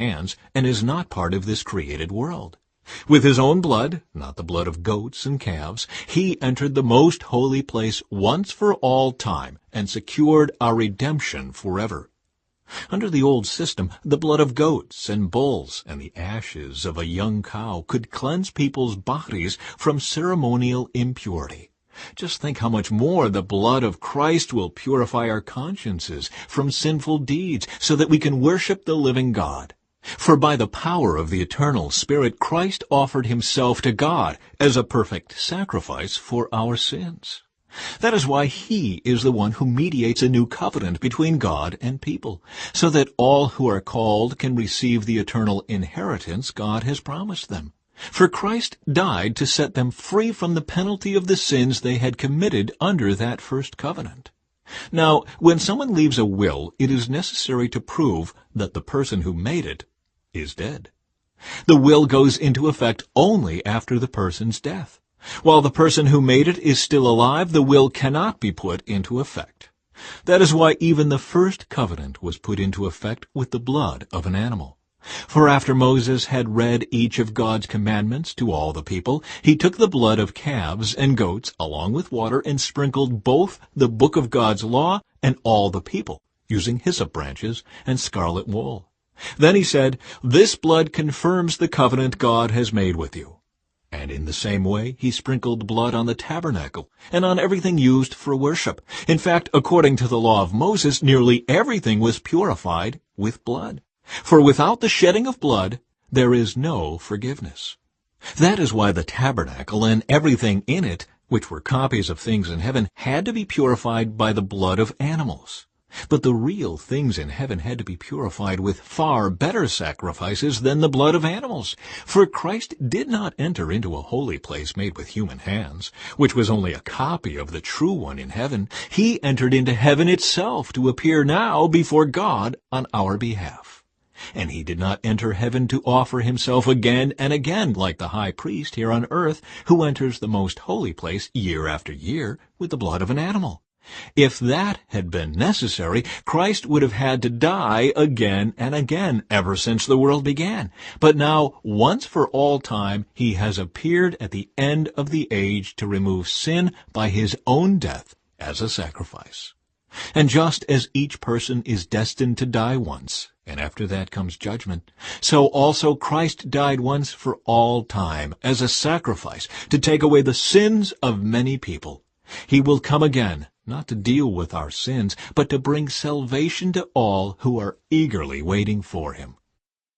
hands and is not part of this created world. With his own blood, not the blood of goats and calves, he entered the most holy place once for all time and secured our redemption forever. Under the old system, the blood of goats and bulls and the ashes of a young cow could cleanse people's bodies from ceremonial impurity. Just think how much more the blood of Christ will purify our consciences from sinful deeds so that we can worship the living God. For by the power of the eternal Spirit, Christ offered himself to God as a perfect sacrifice for our sins. That is why he is the one who mediates a new covenant between God and people, so that all who are called can receive the eternal inheritance God has promised them. For Christ died to set them free from the penalty of the sins they had committed under that first covenant. Now, when someone leaves a will, it is necessary to prove that the person who made it is dead. The will goes into effect only after the person's death. While the person who made it is still alive, the will cannot be put into effect. That is why even the first covenant was put into effect with the blood of an animal. For after Moses had read each of God's commandments to all the people, he took the blood of calves and goats along with water and sprinkled both the book of God's law and all the people, using hyssop branches and scarlet wool. Then he said, "This blood confirms the covenant God has made with you." And in the same way, he sprinkled blood on the tabernacle and on everything used for worship. In fact, according to the law of Moses, nearly everything was purified with blood. For without the shedding of blood, there is no forgiveness. That is why the tabernacle and everything in it, which were copies of things in heaven, had to be purified by the blood of animals. But the real things in heaven had to be purified with far better sacrifices than the blood of animals. For Christ did not enter into a holy place made with human hands, which was only a copy of the true one in heaven. He entered into heaven itself to appear now before God on our behalf. And he did not enter heaven to offer himself again and again like the high priest here on earth, who enters the most holy place year after year with the blood of an animal. If that had been necessary, Christ would have had to die again and again ever since the world began. But now, once for all time, he has appeared at the end of the age to remove sin by his own death as a sacrifice. And just as each person is destined to die once, and after that comes judgment, so also Christ died once for all time as a sacrifice to take away the sins of many people. He will come again, not to deal with our sins, but to bring salvation to all who are eagerly waiting for him.